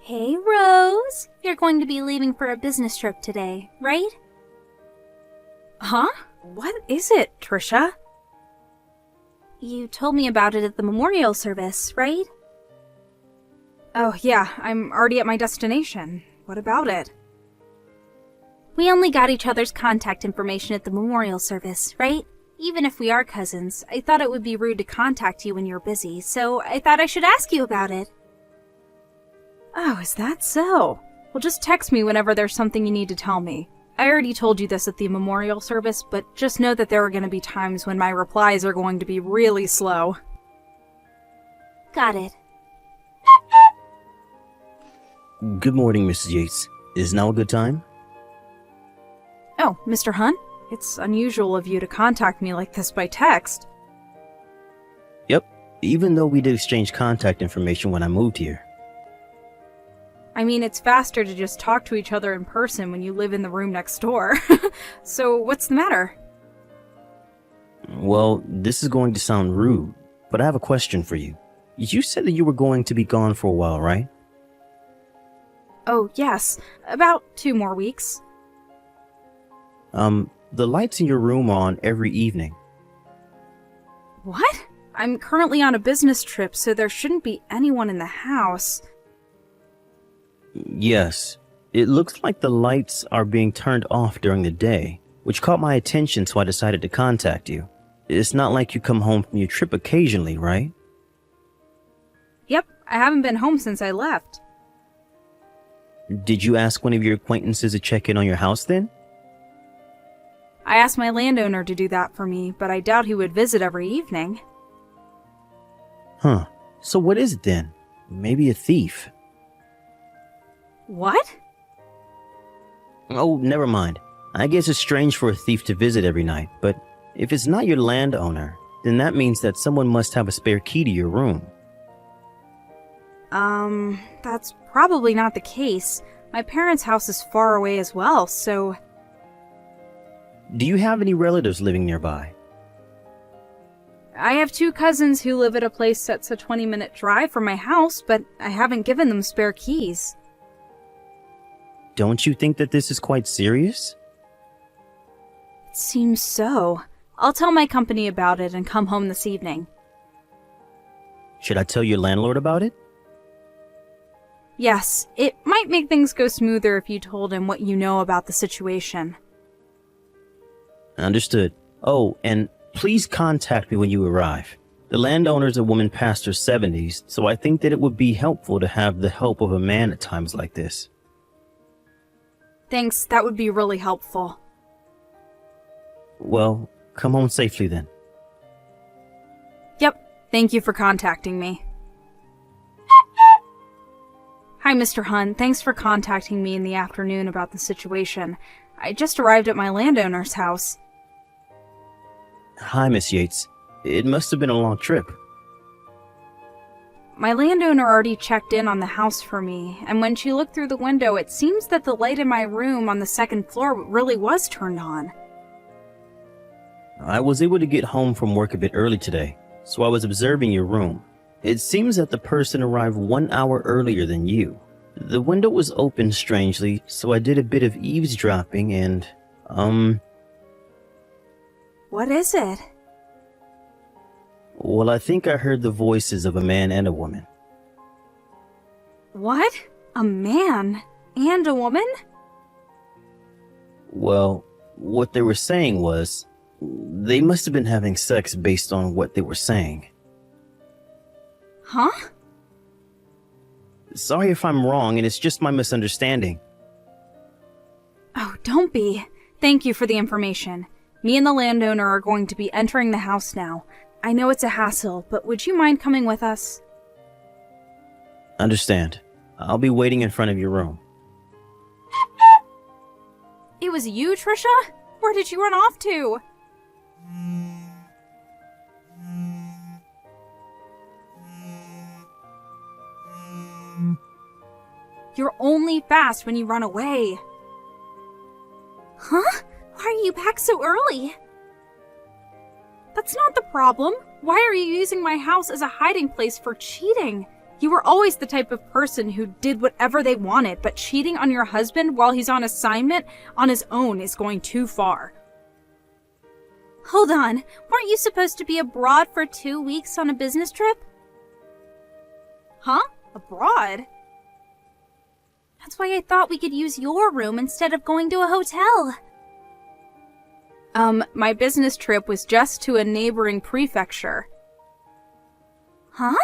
Hey, Rose. You're going to be leaving for a business trip today, right? Huh? What is it, Trisha? You told me about it at the memorial service, right? Oh, yeah, I'm already at my destination. What about it? We only got each other's contact information at the memorial service, right? Even if we are cousins, I thought it would be rude to contact you when you're busy, so I thought I should ask you about it. Oh, is that so? Well, just text me whenever there's something you need to tell me. I already told you this at the memorial service, but just know that there are going to be times when my replies are going to be really slow. Got it. Good morning, Mrs. Yates. Is now a good time? Oh, Mr. Hunt? It's unusual of you to contact me like this by text. Yep, even though we did exchange contact information when I moved here. I mean, it's faster to just talk to each other in person when you live in the room next door. So, what's the matter? Well, this is going to sound rude, but I have a question for you. You said that you were going to be gone for a while, right? Oh, yes. About 2 more weeks. The lights in your room are on every evening. What? I'm currently on a business trip, so there shouldn't be anyone in the house. Yes, it looks like the lights are being turned off during the day, which caught my attention, so I decided to contact you. It's not like you come home from your trip occasionally, right? Yep, I haven't been home since I left. Did you ask one of your acquaintances to check in on your house then? I asked my landowner to do that for me, but I doubt he would visit every evening. Huh. So what is it then? Maybe a thief. What? Oh, never mind. I guess it's strange for a thief to visit every night, but if it's not your landowner, then that means that someone must have a spare key to your room. That's probably not the case. My parents' house is far away as well, so... Do you have any relatives living nearby? I have 2 cousins who live at a place that's a 20-minute drive from my house, but I haven't given them spare keys. Don't you think that this is quite serious? It seems so. I'll tell my company about it and come home this evening. Should I tell your landlord about it? Yes, it might make things go smoother if you told him what you know about the situation. Understood. Oh, and please contact me when you arrive. The landowner's a woman past her 70s, so I think that it would be helpful to have the help of a man at times like this. Thanks, that would be really helpful. Well, come home safely then. Yep, thank you for contacting me. Hi, Mr. Hunt. Thanks for contacting me in the afternoon about the situation. I just arrived at my landowner's house. Hi, Miss Yates. It must have been a long trip. My landowner already checked in on the house for me, and when she looked through the window, it seems that the light in my room on the 2nd floor really was turned on. I was able to get home from work a bit early today, so I was observing your room. It seems that the person arrived 1 hour earlier than you. The window was open strangely, so I did a bit of eavesdropping and, What is it? well, I think I heard the voices of a man and a woman. What? A man? And a woman? Well, what they were saying was, they must have been having sex based on what they were saying. Huh? Sorry if I'm wrong, and it's just my misunderstanding. Oh, don't be. Thank you for the information. Me and the landowner are going to be entering the house now. I know it's a hassle, but would you mind coming with us? Understand. I'll be waiting in front of your room. It was you, Trisha? Where did you run off to? You're only fast when you run away. Huh? Why are you back so early? That's not the problem. Why are you using my house as a hiding place for cheating? You were always the type of person who did whatever they wanted, but cheating on your husband while he's on assignment on his own is going too far. Hold on, weren't you supposed to be abroad for 2 weeks on a business trip? Huh? Abroad? That's why I thought we could use your room instead of going to a hotel. My business trip was just to a neighboring prefecture. Huh?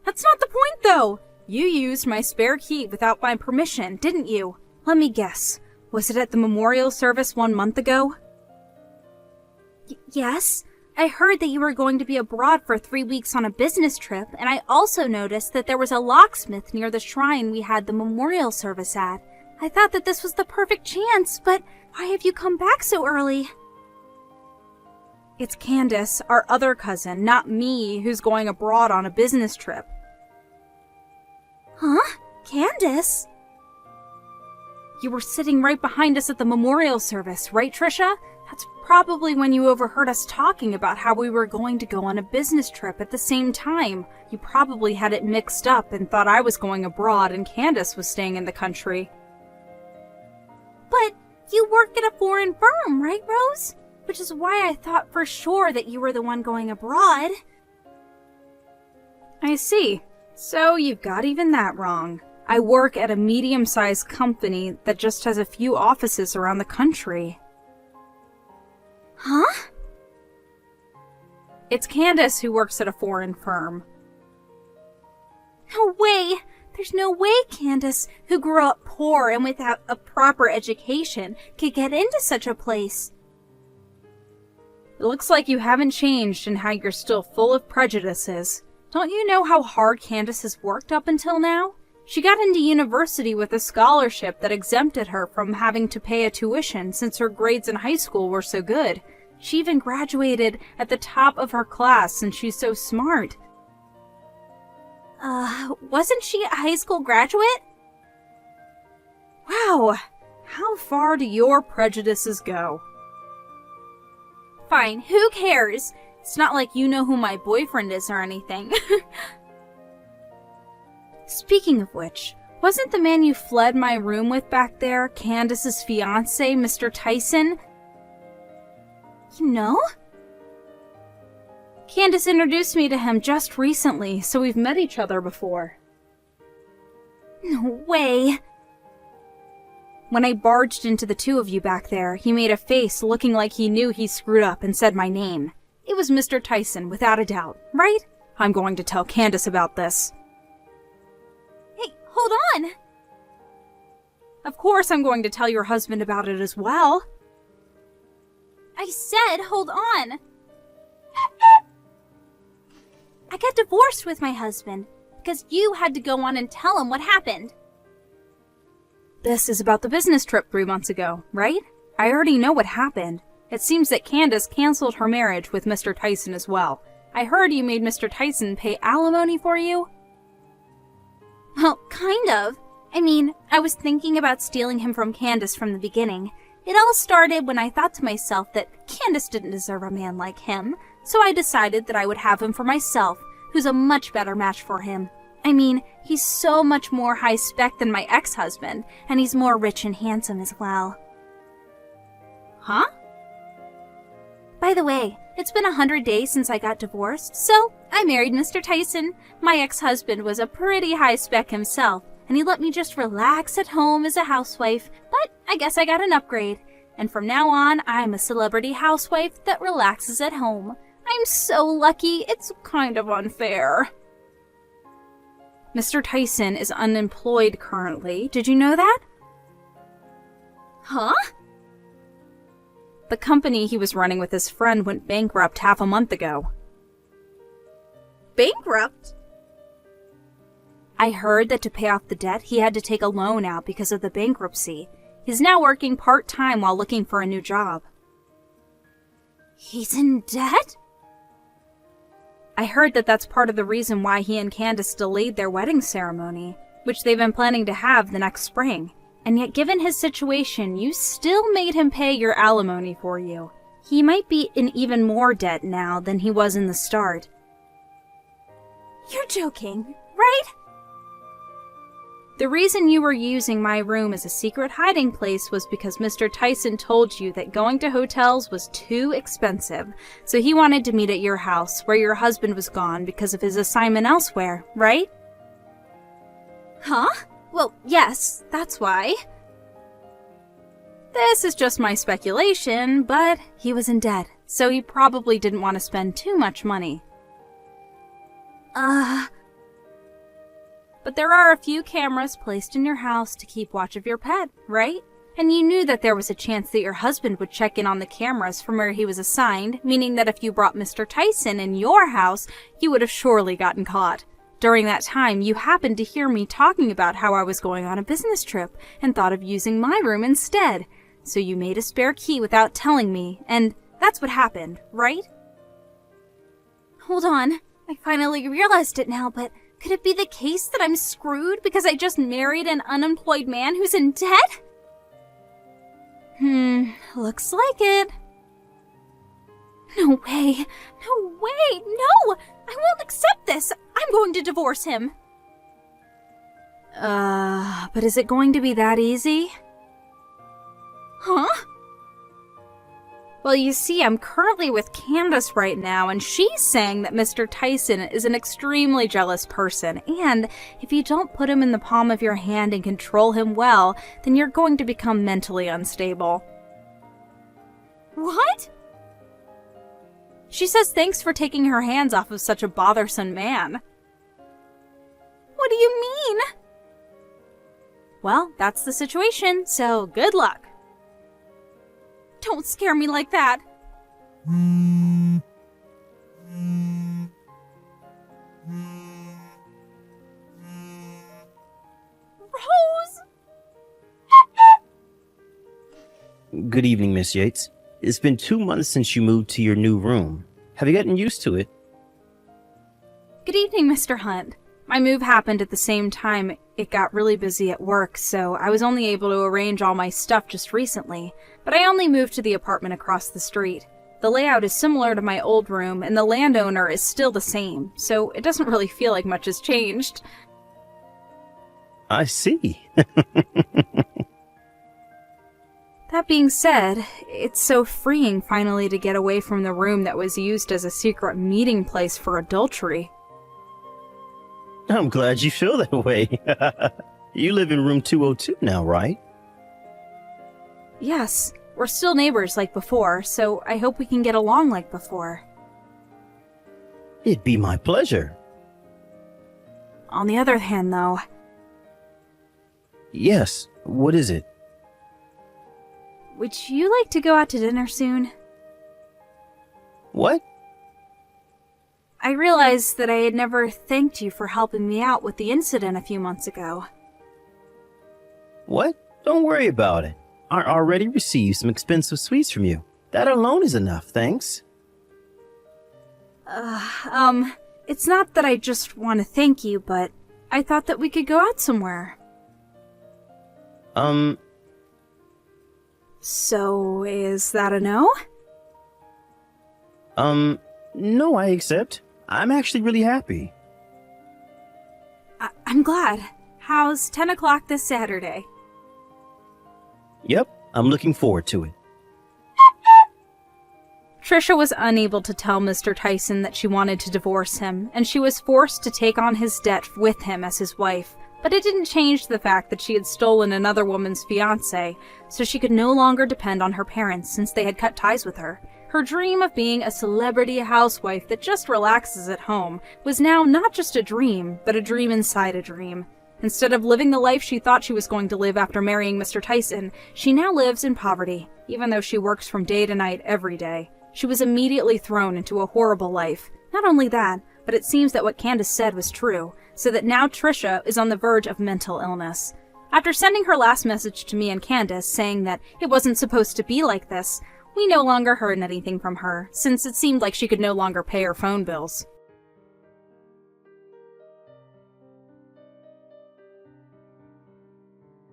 That's not the point, though! You used my spare key without my permission, didn't you? Let me guess. Was it at the memorial service 1 month ago? Yes. I heard that you were going to be abroad for 3 weeks on a business trip, and I also noticed that there was a locksmith near the shrine we had the memorial service at. I thought that this was the perfect chance, but why have you come back so early? It's Candace, our other cousin, not me, who's going abroad on a business trip. Huh? Candace? You were sitting right behind us at the memorial service, right, Trisha? That's probably when you overheard us talking about how we were going to go on a business trip at the same time. You probably had it mixed up and thought I was going abroad and Candace was staying in the country. But you work at a foreign firm, right, Rose? Which is why I thought for sure that you were the one going abroad. I see. So you got even that wrong. I work at a medium-sized company that just has a few offices around the country. Huh? It's Candace who works at a foreign firm. No way! There's no way Candace, who grew up poor and without a proper education, could get into such a place. It looks like you haven't changed and how you're still full of prejudices. Don't you know how hard Candace has worked up until now? She got into university with a scholarship that exempted her from having to pay a tuition since her grades in high school were so good. She even graduated at the top of her class and she's so smart. Wasn't she a high school graduate? Wow, how far do your prejudices go? Fine, who cares? It's not like you know who my boyfriend is or anything. Speaking of which, wasn't the man you fled my room with back there Candace's fiancé, Mr. Tyson? You know? Candace introduced me to him just recently, so we've met each other before. No way. When I barged into the two of you back there, he made a face looking like he knew he screwed up and said my name. It was Mr. Tyson, without a doubt, right? I'm going to tell Candace about this. Hey, hold on! Of course I'm going to tell your husband about it as well. I said hold on! I got divorced with my husband because you had to go on and tell him what happened. This is about the business trip 3 months ago, right? I already know what happened. It seems that Candace canceled her marriage with Mr. Tyson as well. I heard you made Mr. Tyson pay alimony for you? Well, kind of. I mean, I was thinking about stealing him from Candace from the beginning. It all started when I thought to myself that Candace didn't deserve a man like him, so I decided that I would have him for myself, who's a much better match for him. I mean, he's so much more high-spec than my ex-husband, and he's more rich and handsome as well. Huh? By the way, it's been 100 days since I got divorced, so I married Mr. Tyson. My ex-husband was a pretty high-spec himself, and he let me just relax at home as a housewife, but I guess I got an upgrade. And from now on, I'm a celebrity housewife that relaxes at home. I'm so lucky, it's kind of unfair. Mr. Tyson is unemployed currently. Did you know that? Huh? The company he was running with his friend went bankrupt half a month ago. Bankrupt? I heard that to pay off the debt, he had to take a loan out because of the bankruptcy. He's now working part-time while looking for a new job. He's in debt? I heard that that's part of the reason why he and Candace delayed their wedding ceremony, which they've been planning to have the next spring. And yet, given his situation, you still made him pay your alimony for you. He might be in even more debt now than he was in the start. You're joking, right? The reason you were using my room as a secret hiding place was because Mr. Tyson told you that going to hotels was too expensive, so he wanted to meet at your house where your husband was gone because of his assignment elsewhere, right? Huh? Well, yes, that's why. This is just my speculation, but he was in debt, so he probably didn't want to spend too much money. But there are a few cameras placed in your house to keep watch of your pet, right? And you knew that there was a chance that your husband would check in on the cameras from where he was assigned, meaning that if you brought Mr. Tyson in your house, you would have surely gotten caught. During that time, you happened to hear me talking about how I was going on a business trip and thought of using my room instead. So you made a spare key without telling me, and that's what happened, right? Hold on, I finally realized it now, but could it be the case that I'm screwed because I just married an unemployed man who's in debt? Looks like it. No way, no! I won't accept this! I'm going to divorce him! But is it going to be that easy? Huh? Well, you see, I'm currently with Candace right now, and she's saying that Mr. Tyson is an extremely jealous person, and if you don't put him in the palm of your hand and control him well, then you're going to become mentally unstable. What? She says thanks for taking her hands off of such a bothersome man. What do you mean? Well, that's the situation, so good luck. Don't scare me like that. Rose! Good evening, Miss Yates. It's been 2 months since you moved to your new room. Have you gotten used to it? Good evening, Mr. Hunt. My move happened at the same time it got really busy at work, so I was only able to arrange all my stuff just recently, but I only moved to the apartment across the street. The layout is similar to my old room, and the landowner is still the same, so it doesn't really feel like much has changed. I see. That being said, it's so freeing finally to get away from the room that was used as a secret meeting place for adultery. I'm glad you feel that way. You live in room 202 now, right? Yes, we're still neighbors like before, so I hope we can get along like before. It'd be my pleasure. On the other hand, though... Yes, what is it? Would you like to go out to dinner soon? What? I realized that I had never thanked you for helping me out with the incident a few months ago. What? Don't worry about it. I already received some expensive sweets from you. That alone is enough, thanks. It's not that I just want to thank you, but I thought that we could go out somewhere. So, is that a no? No, I accept. I'm actually really happy. I'm glad. How's 10 o'clock this Saturday? Yep, I'm looking forward to it. Trisha was unable to tell Mr. Tyson that she wanted to divorce him, and she was forced to take on his debt with him as his wife. But it didn't change the fact that she had stolen another woman's fiancé, so she could no longer depend on her parents since they had cut ties with her. Her dream of being a celebrity housewife that just relaxes at home was now not just a dream, but a dream inside a dream. Instead of living the life she thought she was going to live after marrying Mr. Tyson, she now lives in poverty, even though she works from day to night every day. She was immediately thrown into a horrible life. Not only that, but it seems that what Candace said was true, so that now Trisha is on the verge of mental illness. After sending her last message to me and Candace saying that it wasn't supposed to be like this, we no longer heard anything from her, since it seemed like she could no longer pay her phone bills.